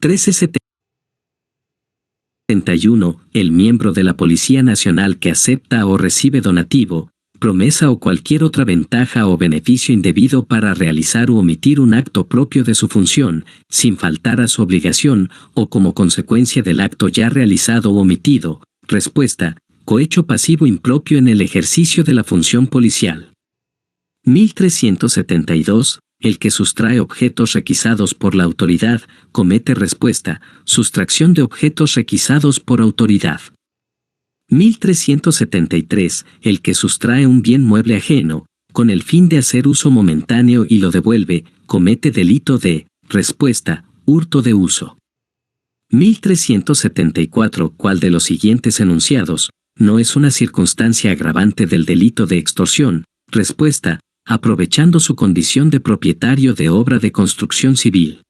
1371. El miembro de la Policía Nacional que acepta o recibe donativo, promesa o cualquier otra ventaja o beneficio indebido para realizar u omitir un acto propio de su función, sin faltar a su obligación, o como consecuencia del acto ya realizado o omitido. Respuesta: cohecho pasivo impropio en el ejercicio de la función policial. 1372. El que sustrae objetos requisados por la autoridad, comete. Respuesta: sustracción de objetos requisados por autoridad. 1373. El que sustrae un bien mueble ajeno, con el fin de hacer uso momentáneo y lo devuelve, comete delito de. Respuesta: hurto de uso. 1374. ¿Cuál de los siguientes enunciados no es una circunstancia agravante del delito de extorsión? Respuesta: aprovechando su condición de propietario de obra de construcción civil.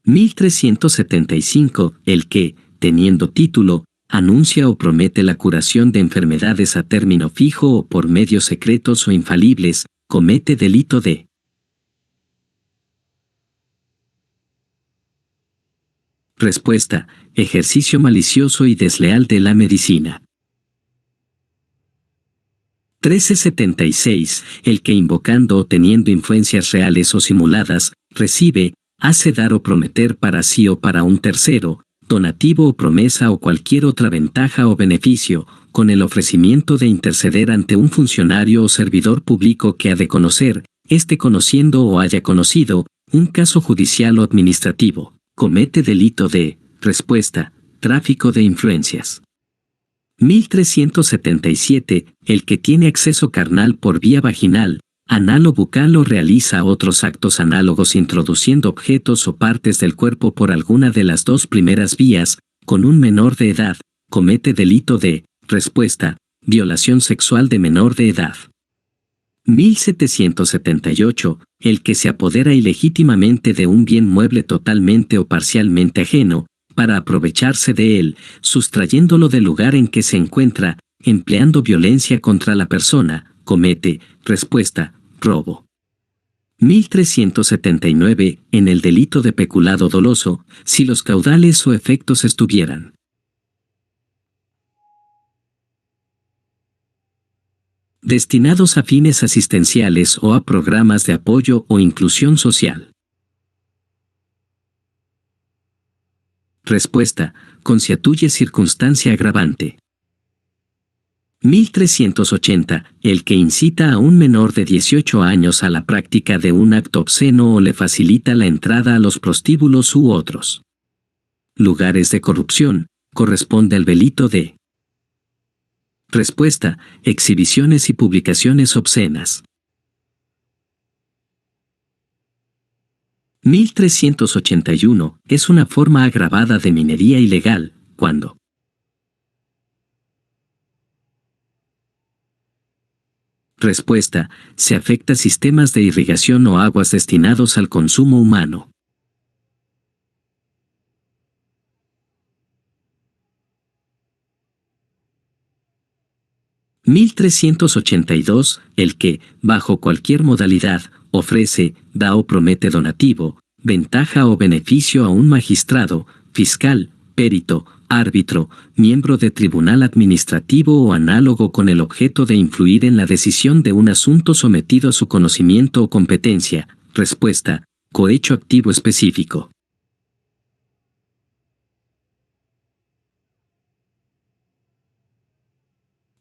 1375. El que, teniendo título, anuncia o promete la curación de enfermedades a término fijo o por medios secretos o infalibles, comete delito de. Respuesta: ejercicio malicioso y desleal de la medicina. 1376. El que invocando o teniendo influencias reales o simuladas, recibe, hace dar o prometer para sí o para un tercero, donativo o promesa o cualquier otra ventaja o beneficio, con el ofrecimiento de interceder ante un funcionario o servidor público que ha de conocer, esté conociendo o haya conocido, un caso judicial o administrativo, comete delito de. Respuesta: tráfico de influencias. 1377. El que tiene acceso carnal por vía vaginal, anal o bucal o realiza otros actos análogos introduciendo objetos o partes del cuerpo por alguna de las dos primeras vías, con un menor de edad, comete delito de. Respuesta: violación sexual de menor de edad. 1778. El que se apodera ilegítimamente de un bien mueble totalmente o parcialmente ajeno, para aprovecharse de él, sustrayéndolo del lugar en que se encuentra, empleando violencia contra la persona, comete. Respuesta: robo. 1379. En el delito de peculado doloso, si los caudales o efectos estuvieran destinados a fines asistenciales o a programas de apoyo o inclusión social. Respuesta: constituye circunstancia agravante. 1380. El que incita a un menor de 18 años a la práctica de un acto obsceno o le facilita la entrada a los prostíbulos u otros lugares de corrupción, corresponde al delito de. Respuesta: exhibiciones y publicaciones obscenas. 1381. Es una forma agravada de minería ilegal, cuando. Respuesta: se afecta sistemas de irrigación o aguas destinados al consumo humano. 1382. El que, bajo cualquier modalidad, ofrece, da o promete donativo, ventaja o beneficio a un magistrado, fiscal, perito, árbitro, miembro de tribunal administrativo o análogo con el objeto de influir en la decisión de un asunto sometido a su conocimiento o competencia. Respuesta: cohecho activo específico.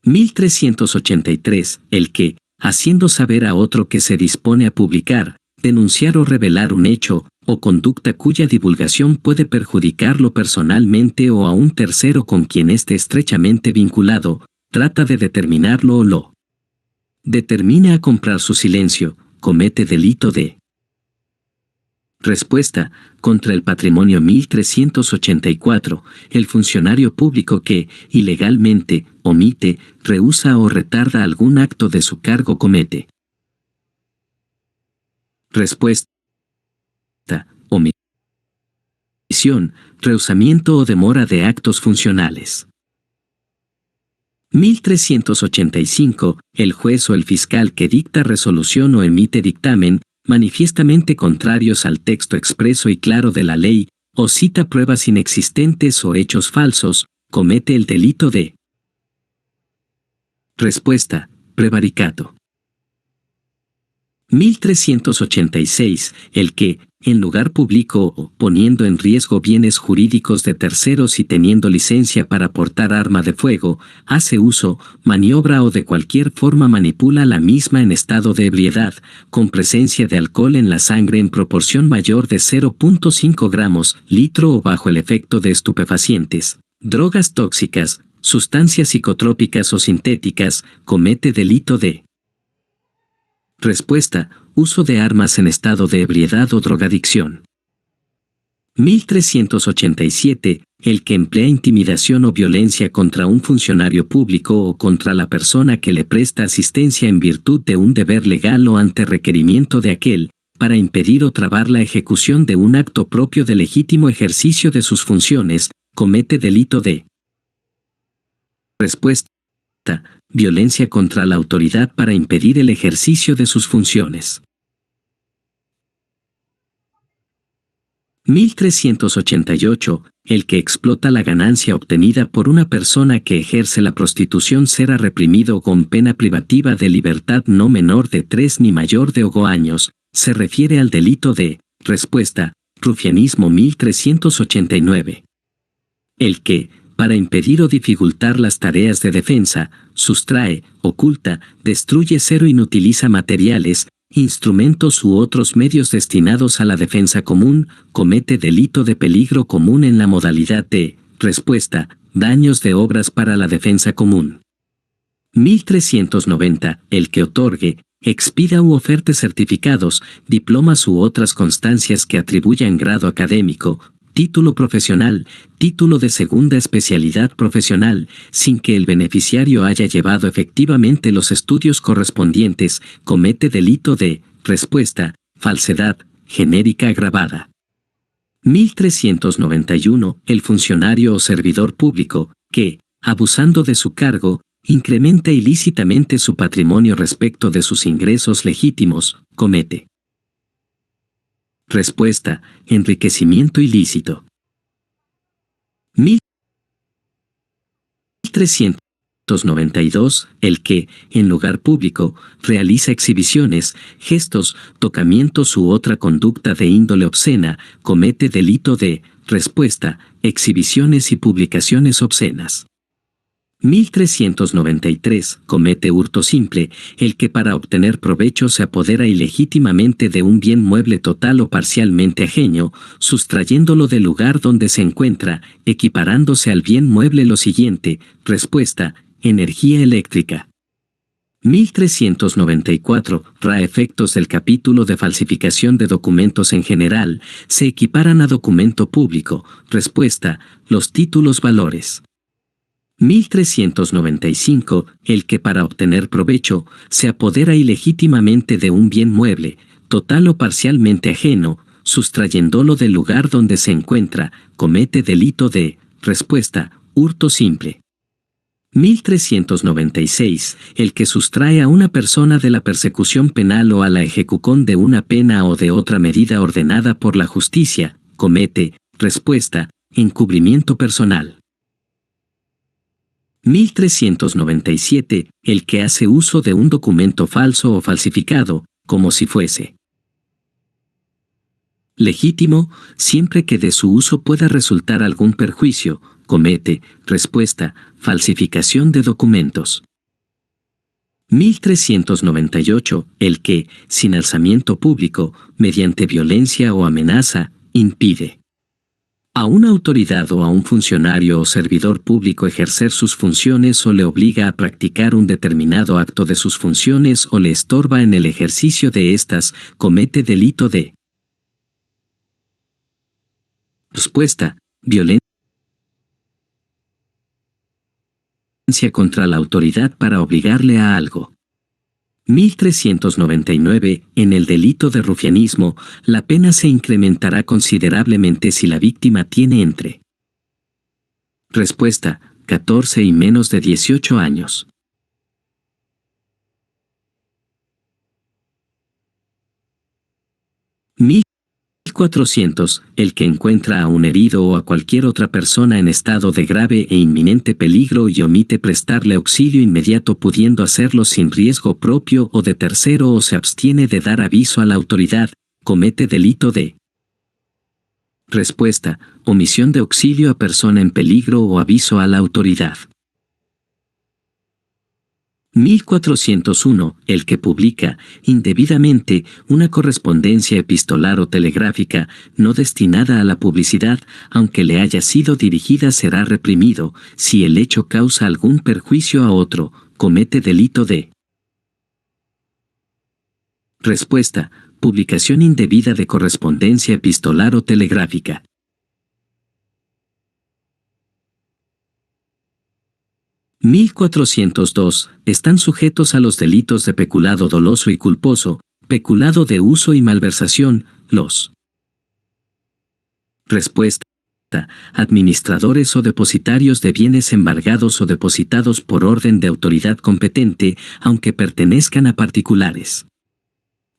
1383. El que, haciendo saber a otro que se dispone a publicar, denunciar o revelar un hecho o conducta cuya divulgación puede perjudicarlo personalmente o a un tercero con quien esté estrechamente vinculado, trata de determinarlo o lo determina a comprar su silencio, comete delito de. Respuesta: contra el patrimonio. 1384. El funcionario público que, ilegalmente, omite, rehúsa o retarda algún acto de su cargo comete. Respuesta: omisión, rehusamiento o demora de actos funcionales. 1385. El juez o el fiscal que dicta resolución o emite dictamen, manifiestamente contrarios al texto expreso y claro de la ley, o cita pruebas inexistentes o hechos falsos, comete el delito de. Respuesta: prevaricato. 1386. El que, en lugar público o poniendo en riesgo bienes jurídicos de terceros y teniendo licencia para portar arma de fuego, hace uso, maniobra o de cualquier forma manipula la misma en estado de ebriedad, con presencia de alcohol en la sangre en proporción mayor de 0.5 gramos, litro o bajo el efecto de estupefacientes, drogas tóxicas, sustancias psicotrópicas o sintéticas, comete delito de. Respuesta: uso de armas en estado de ebriedad o drogadicción. 1387. El que emplea intimidación o violencia contra un funcionario público o contra la persona que le presta asistencia en virtud de un deber legal o ante requerimiento de aquel, para impedir o trabar la ejecución de un acto propio de legítimo ejercicio de sus funciones, comete delito de. Respuesta: violencia contra la autoridad para impedir el ejercicio de sus funciones. 1388. El que explota la ganancia obtenida por una persona que ejerce la prostitución será reprimido con pena privativa de libertad no menor de 3 ni mayor de 5 años. Se refiere al delito de. Respuesta: rufianismo. 1389. El que, para impedir o dificultar las tareas de defensa, sustrae, oculta, destruye o inutiliza materiales, instrumentos u otros medios destinados a la defensa común, comete delito de peligro común en la modalidad de. Respuesta: daños de obras para la defensa común. 1390. El que otorgue, expida u oferte certificados, diplomas u otras constancias que atribuyan grado académico, título profesional, título de segunda especialidad profesional, sin que el beneficiario haya llevado efectivamente los estudios correspondientes, comete delito de. Respuesta: falsedad, genérica agravada. 1391. El funcionario o servidor público, que, abusando de su cargo, incrementa ilícitamente su patrimonio respecto de sus ingresos legítimos, comete. Respuesta: enriquecimiento ilícito. 1392. El que, en lugar público, realiza exhibiciones, gestos, tocamientos u otra conducta de índole obscena, comete delito de. Respuesta: exhibiciones y publicaciones obscenas. 1393. Comete hurto simple, el que para obtener provecho se apodera ilegítimamente de un bien mueble total o parcialmente ajeno, sustrayéndolo del lugar donde se encuentra, equiparándose al bien mueble lo siguiente. Respuesta: energía eléctrica. 1394. Efectos del capítulo de falsificación de documentos en general, se equiparan a documento público. Respuesta: los títulos valores. 1395. El que para obtener provecho, se apodera ilegítimamente de un bien mueble, total o parcialmente ajeno, sustrayéndolo del lugar donde se encuentra, comete delito de. Respuesta: hurto simple. 1396. El que sustrae a una persona de la persecución penal o a la ejecución de una pena o de otra medida ordenada por la justicia, comete. Respuesta: encubrimiento personal. 1397. El que hace uso de un documento falso o falsificado, como si fuese legítimo, siempre que de su uso pueda resultar algún perjuicio, comete. Respuesta: falsificación de documentos. 1398. El que, sin alzamiento público, mediante violencia o amenaza, impide a una autoridad o a un funcionario o servidor público ejercer sus funciones o le obliga a practicar un determinado acto de sus funciones o le estorba en el ejercicio de éstas, comete delito de. Respuesta: violencia contra la autoridad para obligarle a algo. 1399. En el delito de rufianismo, la pena se incrementará considerablemente si la víctima tiene entre. Respuesta: 14 y menos de 18 años. 1300. 1400. El que encuentra a un herido o a cualquier otra persona en estado de grave e inminente peligro y omite prestarle auxilio inmediato pudiendo hacerlo sin riesgo propio o de tercero o se abstiene de dar aviso a la autoridad, comete delito de respuesta, omisión de auxilio a persona en peligro o aviso a la autoridad. 1401. El que publica, indebidamente, una correspondencia epistolar o telegráfica, no destinada a la publicidad, aunque le haya sido dirigida será reprimido, si el hecho causa algún perjuicio a otro, comete delito de respuesta, publicación indebida de correspondencia epistolar o telegráfica. 1402. Están sujetos a los delitos de peculado doloso y culposo, peculado de uso y malversación, los respuesta, administradores o depositarios de bienes embargados o depositados por orden de autoridad competente, aunque pertenezcan a particulares.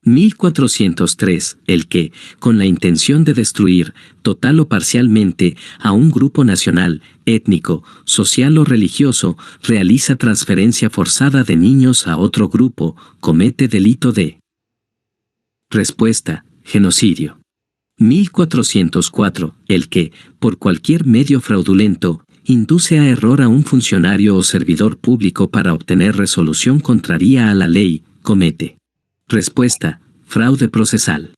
1403. El que, con la intención de destruir, total o parcialmente, a un grupo nacional, étnico, social o religioso, realiza transferencia forzada de niños a otro grupo, comete delito de respuesta, genocidio. 1404. El que, por cualquier medio fraudulento, induce a error a un funcionario o servidor público para obtener resolución contraria a la ley, comete respuesta, fraude procesal.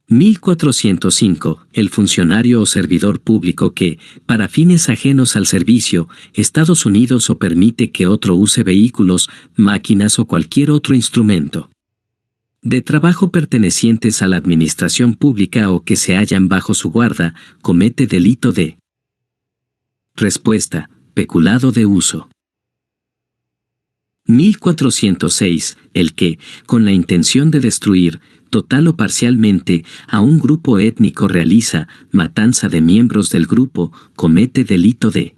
1405. El funcionario o servidor público que, para fines ajenos al servicio, Estados Unidos o permite que otro use vehículos, máquinas o cualquier otro instrumento de trabajo pertenecientes a la administración pública o que se hallan bajo su guarda, comete delito de respuesta, peculado de uso. 1406. El que, con la intención de destruir, total o parcialmente, a un grupo étnico realiza matanza de miembros del grupo, comete delito de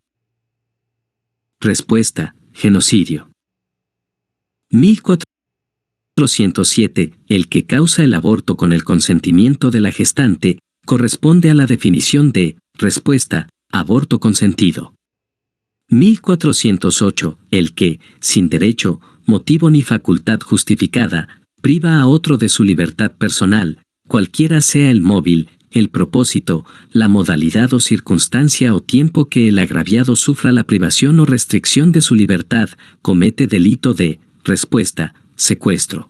respuesta, genocidio. 1407. El que causa el aborto con el consentimiento de la gestante, corresponde a la definición de respuesta, aborto consentido. 1408. El que, sin derecho, motivo ni facultad justificada, priva a otro de su libertad personal, cualquiera sea el móvil, el propósito, la modalidad o circunstancia o tiempo que el agraviado sufra la privación o restricción de su libertad, comete delito de respuesta, secuestro.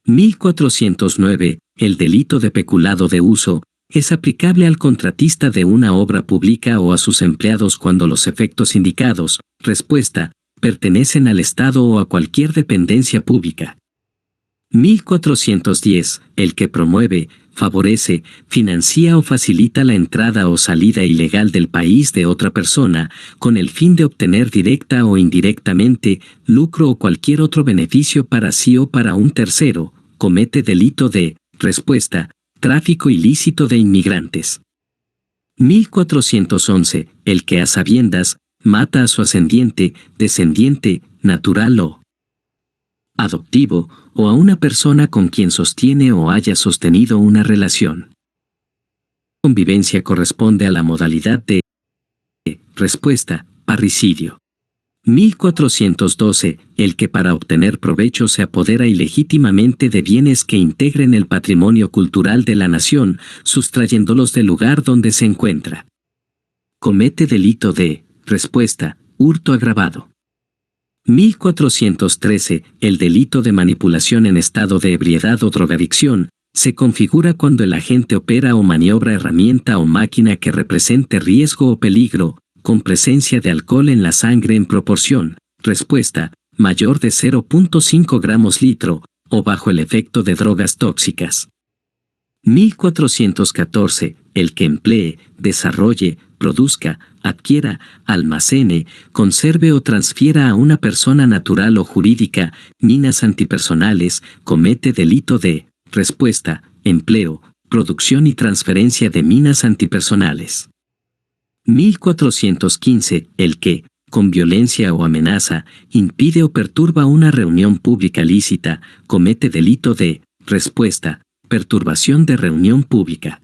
1409. El delito de peculado de uso es aplicable al contratista de una obra pública o a sus empleados cuando los efectos indicados, respuesta, pertenecen al Estado o a cualquier dependencia pública. 1410. El que promueve, favorece, financia o facilita la entrada o salida ilegal del país de otra persona, con el fin de obtener directa o indirectamente, lucro o cualquier otro beneficio para sí o para un tercero, comete delito de respuesta, tráfico ilícito de inmigrantes. 1411. El que a sabiendas, mata a su ascendiente, descendiente, natural o adoptivo, o a una persona con quien sostiene o haya sostenido una relación. Convivencia corresponde a la modalidad de respuesta, parricidio. 1412. El que para obtener provecho se apodera ilegítimamente de bienes que integren el patrimonio cultural de la nación, sustrayéndolos del lugar donde se encuentra. Comete delito de respuesta, hurto agravado. 1413. El delito de manipulación en estado de ebriedad o drogadicción se configura cuando el agente opera o maniobra herramienta o máquina que represente riesgo o peligro, con presencia de alcohol en la sangre en proporción, respuesta, mayor de 0.5 gramos litro, o bajo el efecto de drogas tóxicas. 1414. El que emplee, desarrolle, produzca, adquiera, almacene, conserve o transfiera a una persona natural o jurídica minas antipersonales, comete delito de respuesta, empleo, producción y transferencia de minas antipersonales. 1415. El que, con violencia o amenaza, impide o perturba una reunión pública lícita, comete delito de respuesta, perturbación de reunión pública.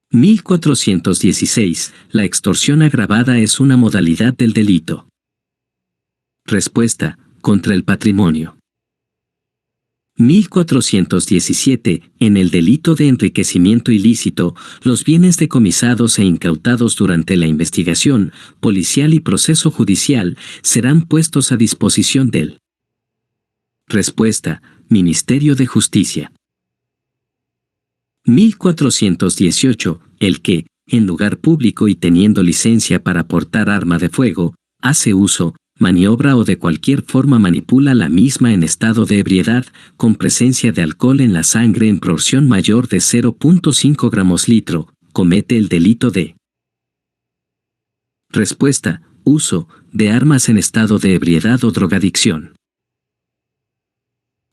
1416. La extorsión agravada es una modalidad del delito. Respuesta: contra el patrimonio. 1417. En el delito de enriquecimiento ilícito, los bienes decomisados e incautados durante la investigación policial y proceso judicial serán puestos a disposición del. Respuesta: Ministerio de Justicia. 1418. El que, en lugar público y teniendo licencia para portar arma de fuego, hace uso, maniobra o de cualquier forma manipula la misma en estado de ebriedad, con presencia de alcohol en la sangre en proporción mayor de 0.5 gramos litro, comete el delito de. Respuesta: uso de armas en estado de ebriedad o drogadicción.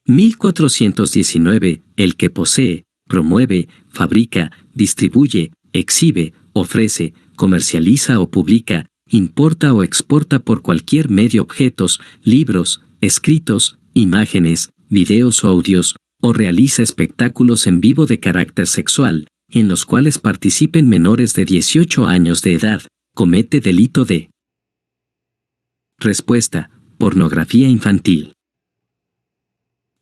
1419. El que posee, promueve, fabrica, distribuye, exhibe, ofrece, comercializa o publica, importa o exporta por cualquier medio objetos, libros, escritos, imágenes, videos o audios, o realiza espectáculos en vivo de carácter sexual, en los cuales participen menores de 18 años de edad, comete delito de. Respuesta: pornografía infantil.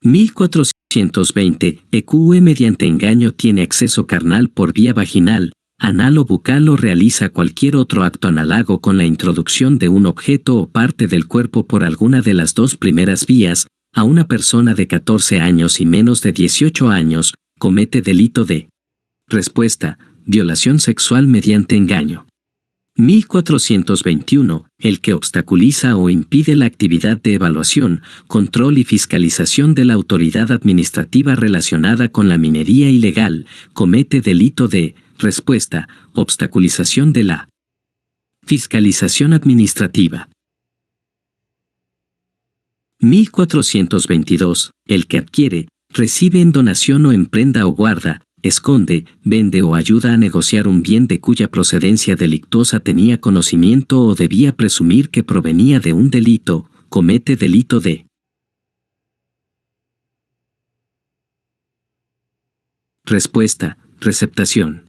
1420. EQE mediante engaño tiene acceso carnal por vía vaginal, anal o bucal o realiza cualquier otro acto análogo con la introducción de un objeto o parte del cuerpo por alguna de las dos primeras vías, a una persona de 14 años y menos de 18 años, comete delito de. Respuesta: violación sexual mediante engaño. 1421. El que obstaculiza o impide la actividad de evaluación, control y fiscalización de la autoridad administrativa relacionada con la minería ilegal, comete delito de. Respuesta: obstaculización de la fiscalización administrativa. 1422. El que adquiere, recibe en donación o en prenda o guarda, esconde, vende o ayuda a negociar un bien de cuya procedencia delictuosa tenía conocimiento o debía presumir que provenía de un delito, comete delito de. Respuesta: receptación.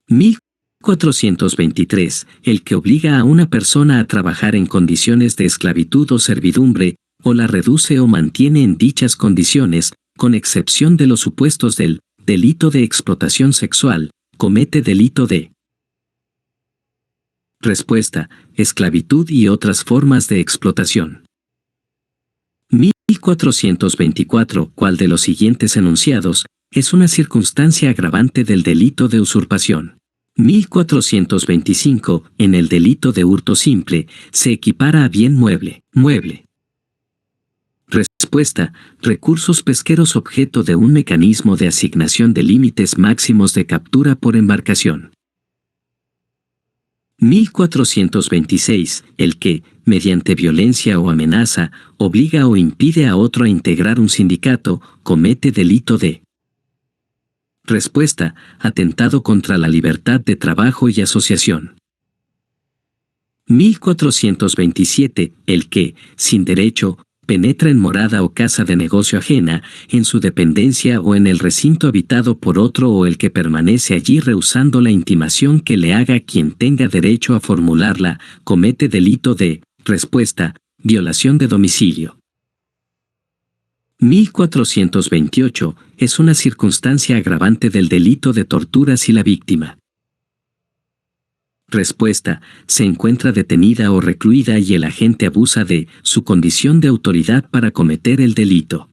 1423. El que obliga a una persona a trabajar en condiciones de esclavitud o servidumbre, o la reduce o mantiene en dichas condiciones, con excepción de los supuestos del delito de explotación sexual, comete delito de. Respuesta: esclavitud y otras formas de explotación. 1424. ¿Cuál de los siguientes enunciados es una circunstancia agravante del delito de usurpación? 1425. En el delito de hurto simple, se equipara a bien mueble. Respuesta: recursos pesqueros objeto de un mecanismo de asignación de límites máximos de captura por embarcación. 1426. El que, mediante violencia o amenaza, obliga o impide a otro a integrar un sindicato, comete delito de. Respuesta: atentado contra la libertad de trabajo y asociación. 1427. El que, sin derecho, penetra en morada o casa de negocio ajena, en su dependencia o en el recinto habitado por otro o el que permanece allí rehusando la intimación que le haga quien tenga derecho a formularla, comete delito de. Respuesta: violación de domicilio. 1428. Es una circunstancia agravante del delito de tortura si la víctima. Respuesta: se encuentra detenida o recluida y el agente abusa de su condición de autoridad para cometer el delito.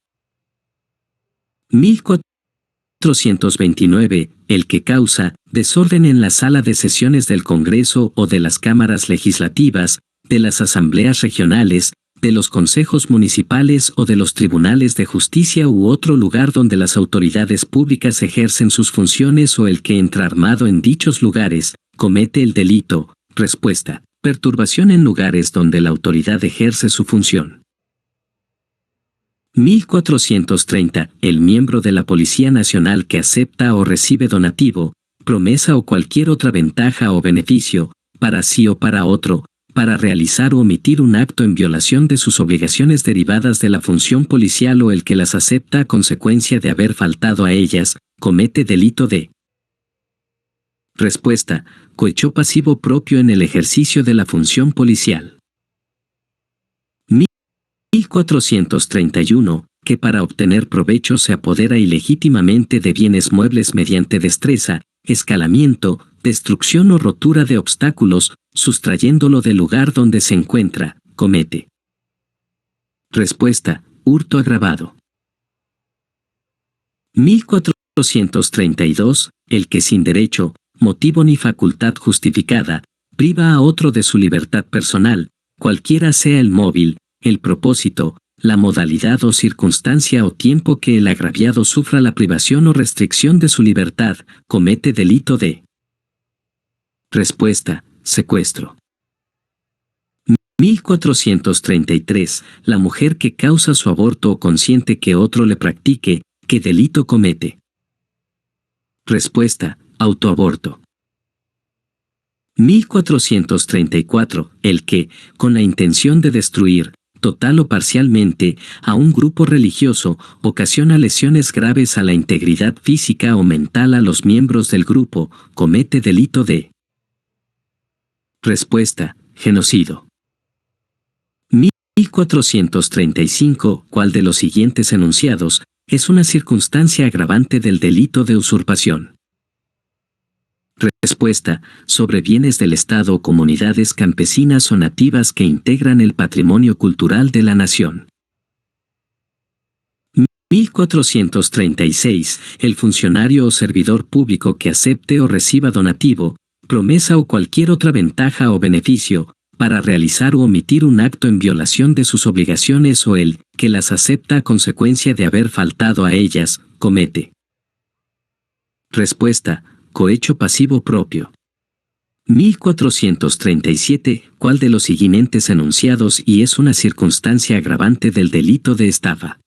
1429. El que causa desorden en la sala de sesiones del Congreso o de las cámaras legislativas, de las asambleas regionales, de los consejos municipales o de los tribunales de justicia u otro lugar donde las autoridades públicas ejercen sus funciones o el que entra armado en dichos lugares, comete el delito. Respuesta: perturbación en lugares donde la autoridad ejerce su función. 1430. El miembro de la Policía Nacional que acepta o recibe donativo, promesa o cualquier otra ventaja o beneficio, para sí o para otro, para realizar o omitir un acto en violación de sus obligaciones derivadas de la función policial o el que las acepta a consecuencia de haber faltado a ellas, comete delito de. Respuesta: cohecho pasivo propio en el ejercicio de la función policial. 1431. Que para obtener provecho se apodera ilegítimamente de bienes muebles mediante destreza, escalamiento, destrucción o rotura de obstáculos, sustrayéndolo del lugar donde se encuentra, comete. Respuesta: hurto agravado. 1432. El que sin derecho, motivo ni facultad justificada, priva a otro de su libertad personal, cualquiera sea el móvil, el propósito, la modalidad o circunstancia o tiempo que el agraviado sufra la privación o restricción de su libertad, comete delito de. Respuesta: secuestro. 1433. La mujer que causa su aborto o consiente que otro le practique, ¿qué delito comete? Respuesta: autoaborto. 1434. El que, con la intención de destruir, total o parcialmente, a un grupo religioso, ocasiona lesiones graves a la integridad física o mental a los miembros del grupo, comete delito de. Respuesta: genocidio. 1435. ¿Cuál de los siguientes enunciados es una circunstancia agravante del delito de usurpación? Respuesta: sobre bienes del Estado o comunidades campesinas o nativas que integran el patrimonio cultural de la nación. 1436. El funcionario o servidor público que acepte o reciba donativo, promesa o cualquier otra ventaja o beneficio, para realizar o omitir un acto en violación de sus obligaciones o el que las acepta a consecuencia de haber faltado a ellas, comete. Respuesta: cohecho pasivo propio. 1437. ¿Cuál de los siguientes enunciados y es una circunstancia agravante del delito de estafa?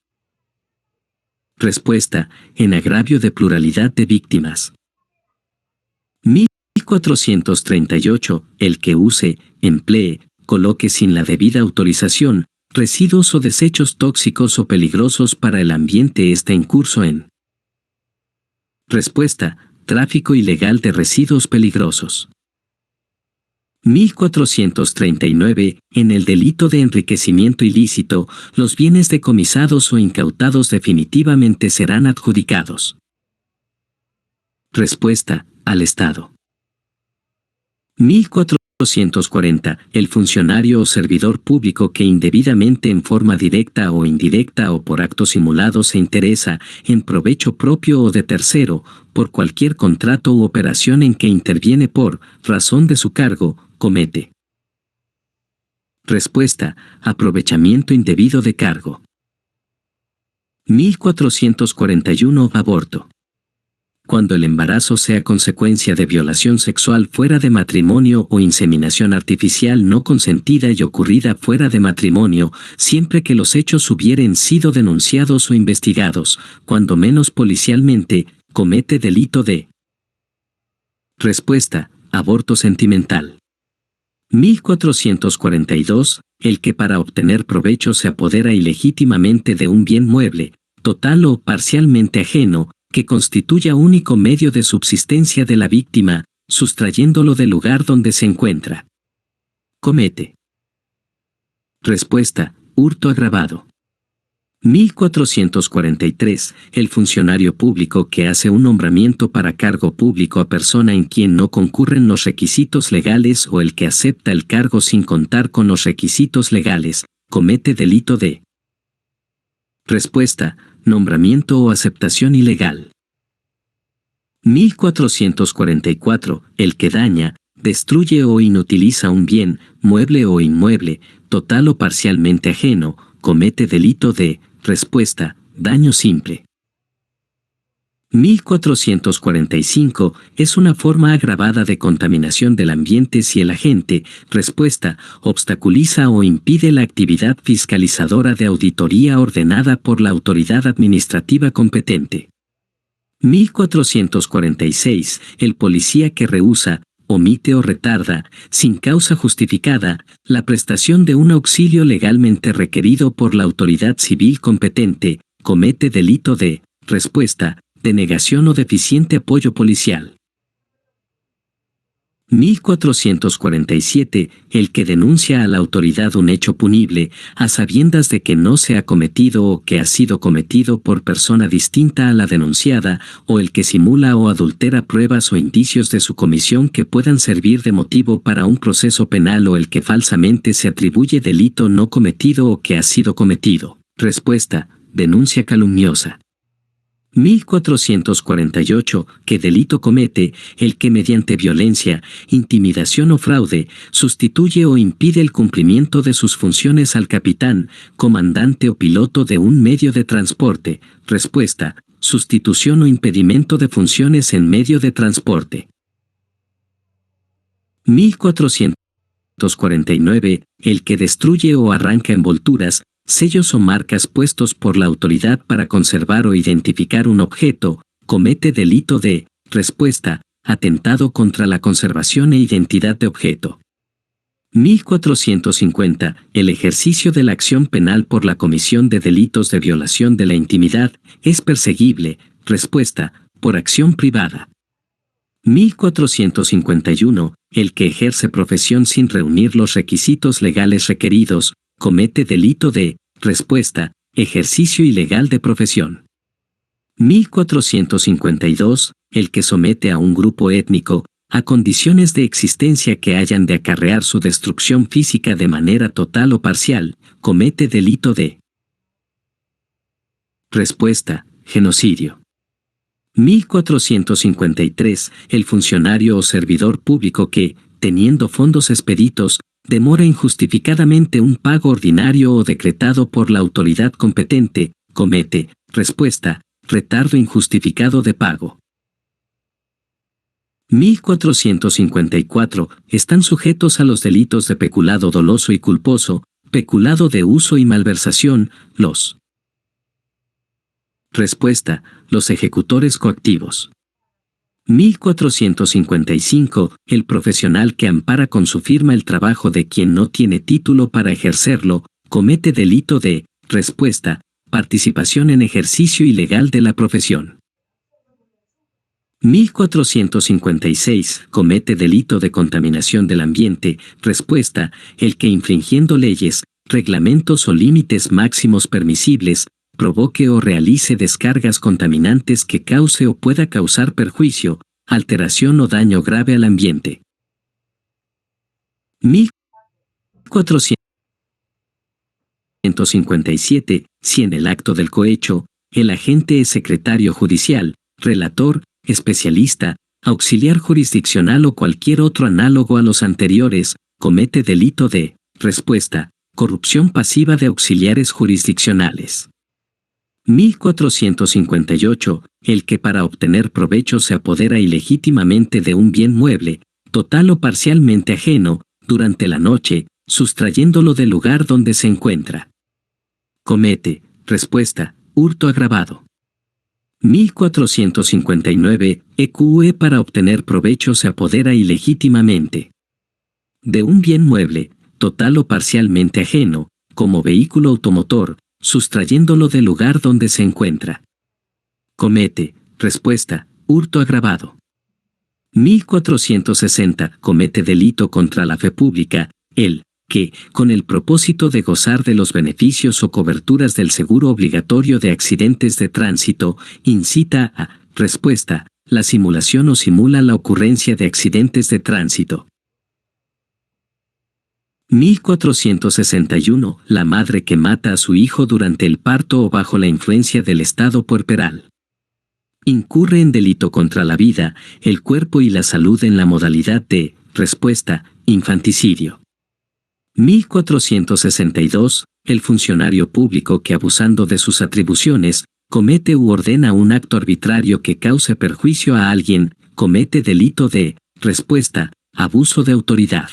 Respuesta: en agravio de pluralidad de víctimas. 1438. El que use, emplee, coloque sin la debida autorización, residuos o desechos tóxicos o peligrosos para el ambiente está incurso en. Respuesta: tráfico ilegal de residuos peligrosos. 1439. En el delito de enriquecimiento ilícito, los bienes decomisados o incautados definitivamente serán adjudicados. Respuesta: al Estado. 1440. El funcionario o servidor público que indebidamente en forma directa o indirecta o por acto simulado se interesa, en provecho propio o de tercero, por cualquier contrato u operación en que interviene por razón de su cargo, comete. Respuesta: aprovechamiento indebido de cargo. 1441. Aborto. Cuando el embarazo sea consecuencia de violación sexual fuera de matrimonio o inseminación artificial no consentida y ocurrida fuera de matrimonio, siempre que los hechos hubieren sido denunciados o investigados, cuando menos policialmente, comete delito de. Respuesta: aborto sentimental. 1442. El que para obtener provecho se apodera ilegítimamente de un bien mueble, total o parcialmente ajeno, que constituya único medio de subsistencia de la víctima, sustrayéndolo del lugar donde se encuentra. Comete. Respuesta: hurto agravado. 1443. El funcionario público que hace un nombramiento para cargo público a persona en quien no concurren los requisitos legales o el que acepta el cargo sin contar con los requisitos legales, comete delito de. Respuesta: nombramiento o aceptación ilegal. 1444. El que daña, destruye o inutiliza un bien, mueble o inmueble, total o parcialmente ajeno, comete delito de. Respuesta: daño simple. 1445. Es una forma agravada de contaminación del ambiente si el agente, respuesta, obstaculiza o impide la actividad fiscalizadora de auditoría ordenada por la autoridad administrativa competente. 1446. El policía que rehúsa, omite o retarda, sin causa justificada, la prestación de un auxilio legalmente requerido por la autoridad civil competente, comete delito de respuesta, denegación o deficiente apoyo policial. 1447. El que denuncia a la autoridad un hecho punible, a sabiendas de que no se ha cometido o que ha sido cometido por persona distinta a la denunciada, o el que simula o adultera pruebas o indicios de su comisión que puedan servir de motivo para un proceso penal, o el que falsamente se atribuye delito no cometido o que ha sido cometido. Respuesta: denuncia calumniosa. 1448. ¿Qué delito comete el que mediante violencia, intimidación o fraude, sustituye o impide el cumplimiento de sus funciones al capitán, comandante o piloto de un medio de transporte? Respuesta: sustitución o impedimento de funciones en medio de transporte. 1449. El que destruye o arranca envolturas, sellos o marcas puestos por la autoridad para conservar o identificar un objeto, comete delito de respuesta, atentado contra la conservación e identidad de objeto. 1450. El ejercicio de la acción penal por la comisión de delitos de violación de la intimidad es perseguible. Respuesta: por acción privada. 1451. El que ejerce profesión sin reunir los requisitos legales requeridos, comete delito de respuesta, ejercicio ilegal de profesión. 1452. El que somete a un grupo étnico a condiciones de existencia que hayan de acarrear su destrucción física de manera total o parcial, comete delito de respuesta, genocidio. 1453. El funcionario o servidor público que, teniendo fondos expeditos, demora injustificadamente un pago ordinario o decretado por la autoridad competente, comete, respuesta, retardo injustificado de pago. 1454. Están sujetos a los delitos de peculado doloso y culposo, peculado de uso y malversación, los. Respuesta: los ejecutores coactivos. 1455. El profesional que ampara con su firma el trabajo de quien no tiene título para ejercerlo, comete delito de respuesta, participación en ejercicio ilegal de la profesión. 1456. Comete delito de contaminación del ambiente. Respuesta: el que infringiendo leyes, reglamentos o límites máximos permisibles, provoque o realice descargas contaminantes que cause o pueda causar perjuicio, alteración o daño grave al ambiente. 1457. Si en el acto del cohecho, el agente es secretario judicial, relator, especialista, auxiliar jurisdiccional o cualquier otro análogo a los anteriores, comete delito de respuesta, corrupción pasiva de auxiliares jurisdiccionales. 1458. El que para obtener provecho se apodera ilegítimamente de un bien mueble, total o parcialmente ajeno, durante la noche, sustrayéndolo del lugar donde se encuentra. Comete, respuesta, hurto agravado. 1459. EQE para obtener provecho se apodera ilegítimamente de un bien mueble, total o parcialmente ajeno, como vehículo automotor, sustrayéndolo del lugar donde se encuentra. Comete, respuesta, hurto agravado. 1460. Comete delito contra la fe pública, el que, con el propósito de gozar de los beneficios o coberturas del seguro obligatorio de accidentes de tránsito, incita a respuesta, la simulación o simula la ocurrencia de accidentes de tránsito. 1461. La madre que mata a su hijo durante el parto o bajo la influencia del estado puerperal incurre en delito contra la vida, el cuerpo y la salud en la modalidad de respuesta, infanticidio. 1462. El funcionario público que, abusando de sus atribuciones, comete u ordena un acto arbitrario que cause perjuicio a alguien, comete delito de respuesta, abuso de autoridad.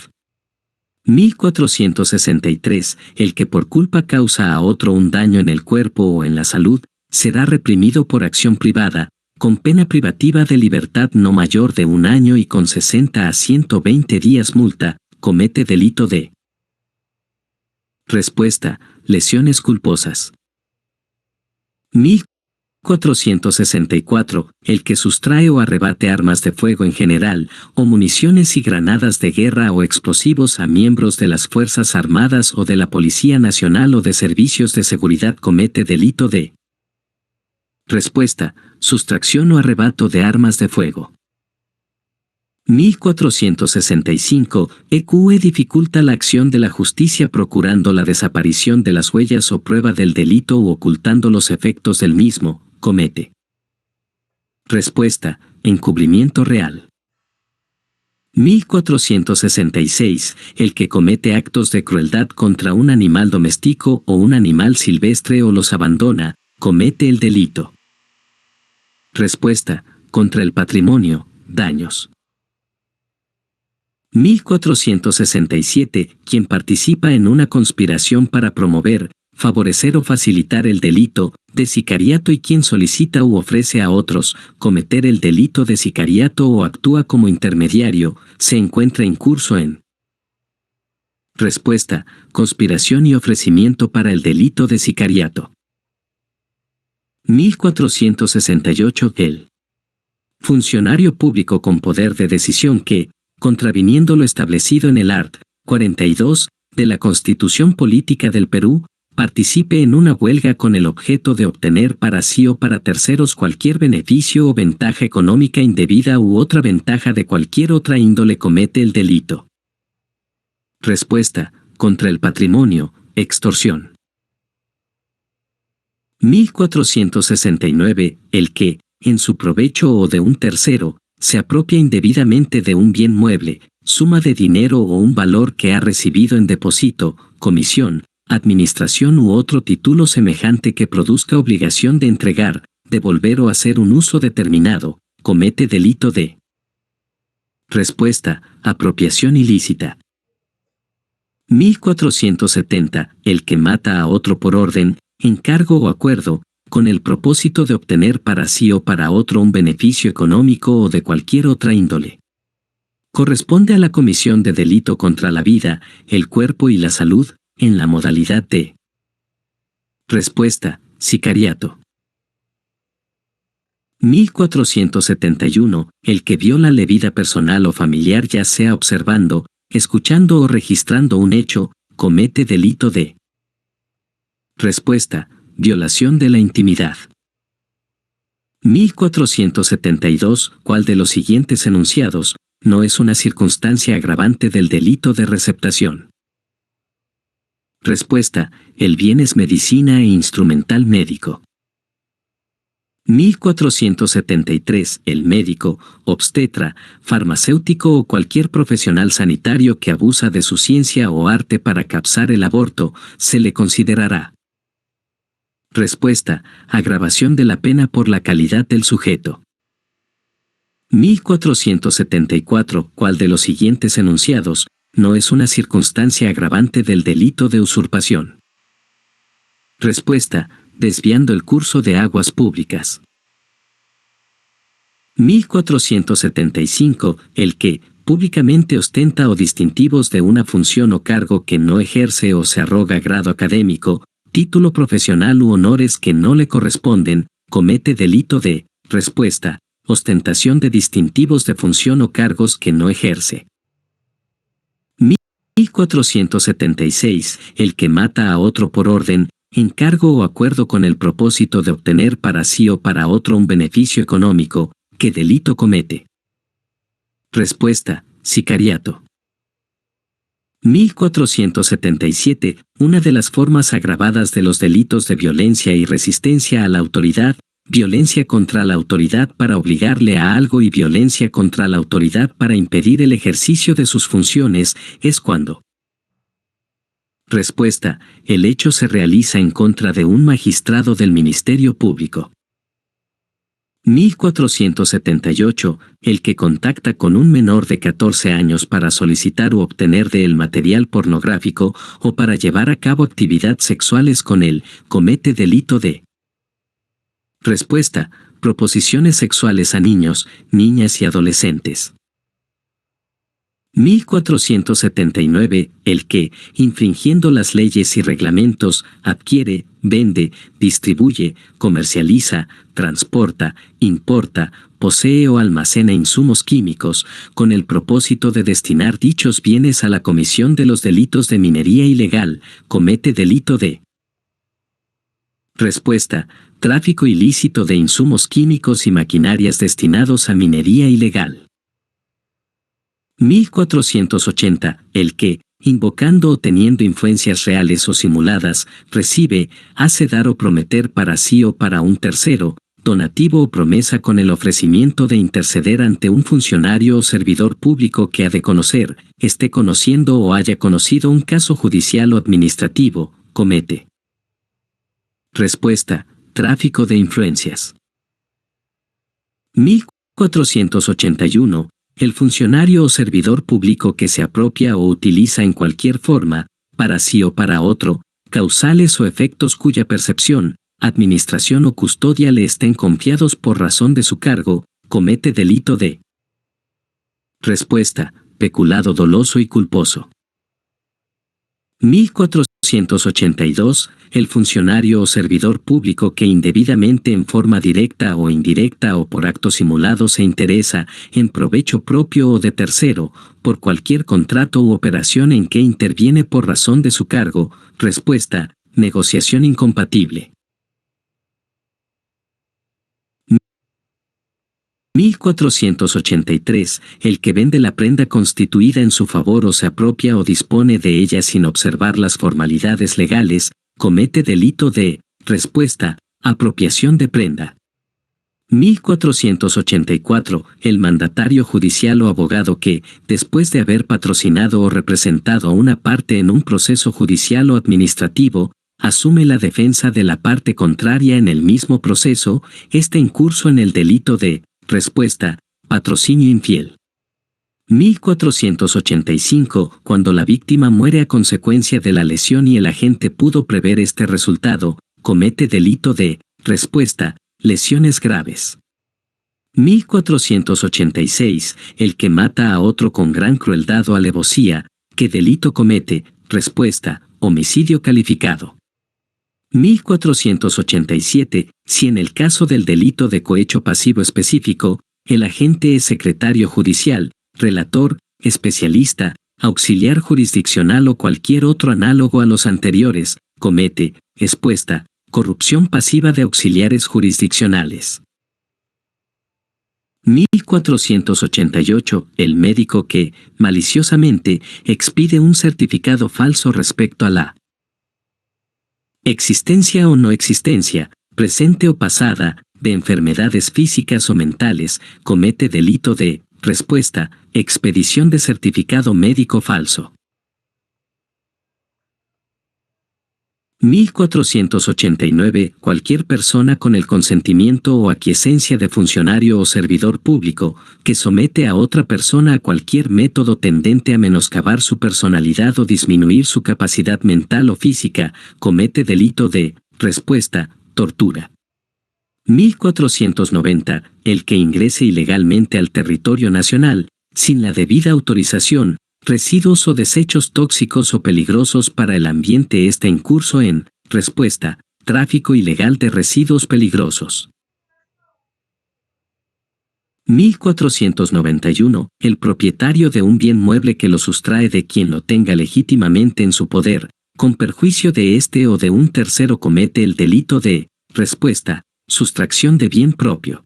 1463. El que por culpa causa a otro un daño en el cuerpo o en la salud, será reprimido por acción privada, con pena privativa de libertad no mayor de 1 año y con 60 a 120 días multa, comete delito de. Respuesta: lesiones culposas. 1464. El que sustrae o arrebate armas de fuego en general, o municiones y granadas de guerra o explosivos a miembros de las Fuerzas Armadas o de la Policía Nacional o de Servicios de Seguridad comete delito de. Respuesta: sustracción o arrebato de armas de fuego. 1465. EQE dificulta la acción de la justicia procurando la desaparición de las huellas o prueba del delito u ocultando los efectos del mismo, comete. Respuesta: encubrimiento real. 1466. El que comete actos de crueldad contra un animal doméstico o un animal silvestre o los abandona, comete el delito. Respuesta: contra el patrimonio, daños. 1467. Quien participa en una conspiración para promover, favorecer o facilitar el delito de sicariato y quien solicita u ofrece a otros cometer el delito de sicariato o actúa como intermediario, se encuentra incurso en. Respuesta: conspiración y ofrecimiento para el delito de sicariato. 1468. El funcionario público con poder de decisión que, contraviniendo lo establecido en el art. 42 de la Constitución Política del Perú, participe en una huelga con el objeto de obtener para sí o para terceros cualquier beneficio o ventaja económica indebida u otra ventaja de cualquier otra índole comete el delito. Respuesta: contra el patrimonio, extorsión. 1469. El que, en su provecho o de un tercero, se apropia indebidamente de un bien mueble, suma de dinero o un valor que ha recibido en depósito, comisión, administración u otro título semejante que produzca obligación de entregar, devolver o hacer un uso determinado, comete delito de. Respuesta: apropiación ilícita. 1470. El que mata a otro por orden, encargo o acuerdo, con el propósito de obtener para sí o para otro un beneficio económico o de cualquier otra índole. Corresponde a la comisión de delito contra la vida, el cuerpo y la salud, en la modalidad de. Respuesta: sicariato. 1471. El que viola la vida personal o familiar ya sea observando, escuchando o registrando un hecho, comete delito de. Respuesta: violación de la intimidad. 1472. ¿Cuál de los siguientes enunciados no es una circunstancia agravante del delito de receptación? Respuesta: el bien es medicina e instrumental médico. 1473. El médico, obstetra, farmacéutico o cualquier profesional sanitario que abusa de su ciencia o arte para capzar el aborto, se le considerará. Respuesta: agravación de la pena por la calidad del sujeto. 1474. ¿Cuál de los siguientes enunciados no es una circunstancia agravante del delito de usurpación? Respuesta: desviando el curso de aguas públicas. 1475. El que, públicamente ostenta o distintivos de una función o cargo que no ejerce o se arroga grado académico, título profesional u honores que no le corresponden, comete delito de. Respuesta: ostentación de distintivos de función o cargos que no ejerce. 1476. El que mata a otro por orden, encargo o acuerdo con el propósito de obtener para sí o para otro un beneficio económico, ¿qué delito comete? Respuesta: sicariato. 1477. Una de las formas agravadas de los delitos de violencia y resistencia a la autoridad, violencia contra la autoridad para obligarle a algo y violencia contra la autoridad para impedir el ejercicio de sus funciones, es cuando. Respuesta: el hecho se realiza en contra de un magistrado del Ministerio Público. 1478. El que contacta con un menor de 14 años para solicitar u obtener de él material pornográfico o para llevar a cabo actividades sexuales con él, comete delito de. Respuesta: proposiciones sexuales a niños, niñas y adolescentes. 1479. El que, infringiendo las leyes y reglamentos, adquiere, vende, distribuye, comercializa, transporta, importa, posee o almacena insumos químicos, con el propósito de destinar dichos bienes a la comisión de los delitos de minería ilegal, comete delito de. Respuesta: tráfico ilícito de insumos químicos y maquinarias destinados a minería ilegal. 1480. El que, invocando o teniendo influencias reales o simuladas, recibe, hace dar o prometer para sí o para un tercero, donativo o promesa con el ofrecimiento de interceder ante un funcionario o servidor público que ha de conocer, esté conociendo o haya conocido un caso judicial o administrativo, comete. Respuesta: tráfico de influencias. 1481. El funcionario o servidor público que se apropia o utiliza en cualquier forma, para sí o para otro, causales o efectos cuya percepción, administración o custodia le estén confiados por razón de su cargo, comete delito de. Respuesta: peculado doloso y culposo. 1482. El funcionario o servidor público que indebidamente en forma directa o indirecta o por acto simulado se interesa, en provecho propio o de tercero, por cualquier contrato u operación en que interviene por razón de su cargo. Respuesta: negociación incompatible. 1483. El que vende la prenda constituida en su favor o se apropia o dispone de ella sin observar las formalidades legales, comete delito de. Respuesta: apropiación de prenda. 1484. El mandatario judicial o abogado que, después de haber patrocinado o representado a una parte en un proceso judicial o administrativo, asume la defensa de la parte contraria en el mismo proceso, está incurso en el delito de. Respuesta: patrocinio infiel. 1485. Cuando la víctima muere a consecuencia de la lesión y el agente pudo prever este resultado, comete delito de. Respuesta: lesiones graves. 1486. El que mata a otro con gran crueldad o alevosía, ¿qué delito comete? Respuesta: homicidio calificado. 1487. Si en el caso del delito de cohecho pasivo específico, el agente es secretario judicial, relator, especialista, auxiliar jurisdiccional o cualquier otro análogo a los anteriores, comete. Respuesta: corrupción pasiva de auxiliares jurisdiccionales. 1488. El médico que, maliciosamente, expide un certificado falso respecto a la existencia o no existencia, presente o pasada, de enfermedades físicas o mentales, comete delito de. Respuesta: expedición de certificado médico falso. 1489. Cualquier persona con el consentimiento o aquiescencia de funcionario o servidor público, que somete a otra persona a cualquier método tendente a menoscabar su personalidad o disminuir su capacidad mental o física, comete delito de. Respuesta: tortura. 1490. El que ingrese ilegalmente al territorio nacional, sin la debida autorización, residuos o desechos tóxicos o peligrosos para el ambiente está incurso en. Respuesta: tráfico ilegal de residuos peligrosos. 1491. El propietario de un bien mueble que lo sustrae de quien lo tenga legítimamente en su poder, con perjuicio de éste o de un tercero, comete el delito de. Respuesta: sustracción de bien propio.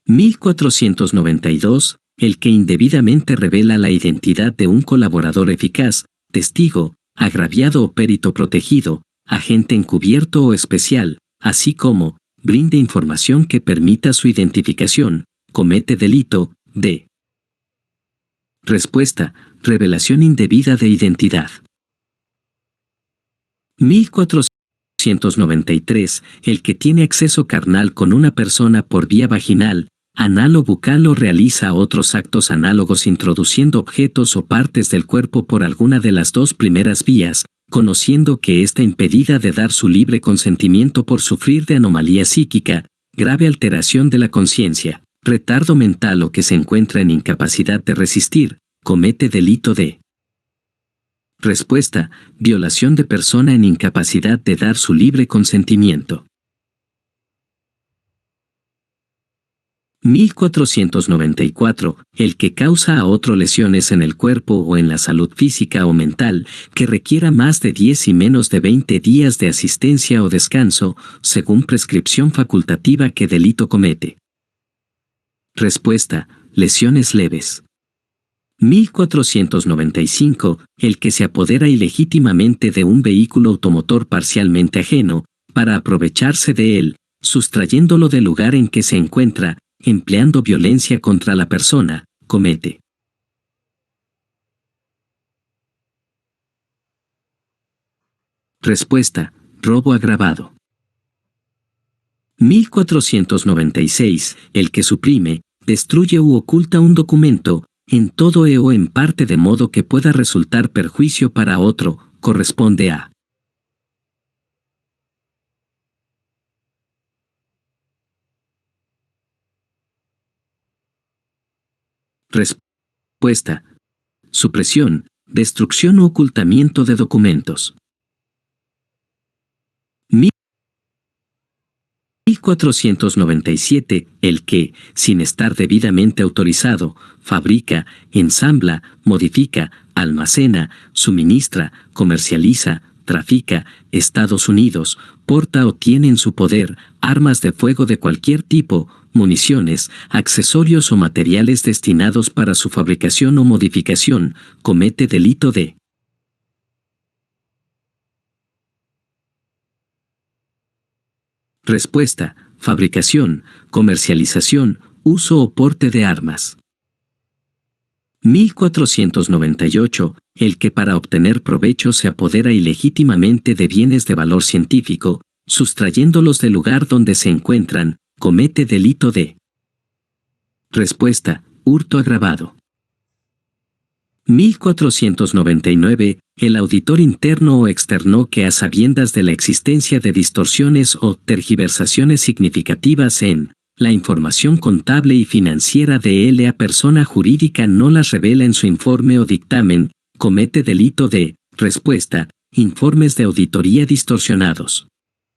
1492. El que indebidamente revela la identidad de un colaborador eficaz, testigo, agraviado o perito protegido, agente encubierto o especial, así como, brinde información que permita su identificación, comete delito de. Respuesta: revelación indebida de identidad. 1493. El que tiene acceso carnal con una persona por vía vaginal, anal o bucal o realiza otros actos análogos introduciendo objetos o partes del cuerpo por alguna de las dos primeras vías, conociendo que está impedida de dar su libre consentimiento por sufrir de anomalía psíquica, grave alteración de la conciencia, retardo mental o que se encuentra en incapacidad de resistir, comete delito de. Respuesta: violación de persona en incapacidad de dar su libre consentimiento. 1494. El que causa a otro lesiones en el cuerpo o en la salud física o mental, que requiera más de 10 y menos de 20 días de asistencia o descanso, según prescripción facultativa, ¿qué delito comete? Respuesta: lesiones leves. 1495. El que se apodera ilegítimamente de un vehículo automotor parcialmente ajeno, para aprovecharse de él, sustrayéndolo del lugar en que se encuentra, empleando violencia contra la persona, comete. Respuesta: robo agravado. 1496. El que suprime, destruye u oculta un documento, en todo o en parte de modo que pueda resultar perjuicio para otro, corresponde a. Respuesta: supresión, destrucción u ocultamiento de documentos. 1497. El que, sin estar debidamente autorizado, fabrica, ensambla, modifica, almacena, suministra, comercializa, trafica, Estados Unidos, porta o tiene en su poder armas de fuego de cualquier tipo, municiones, accesorios o materiales destinados para su fabricación o modificación, comete delito de. Respuesta: fabricación, comercialización, uso o porte de armas. 1498. El que para obtener provecho se apodera ilegítimamente de bienes de valor científico, sustrayéndolos del lugar donde se encuentran, comete delito de. Respuesta: hurto agravado. 1499. El auditor interno o externo que a sabiendas de la existencia de distorsiones o tergiversaciones significativas en la información contable y financiera de la persona jurídica no las revela en su informe o dictamen, comete delito de. Respuesta: informes de auditoría distorsionados.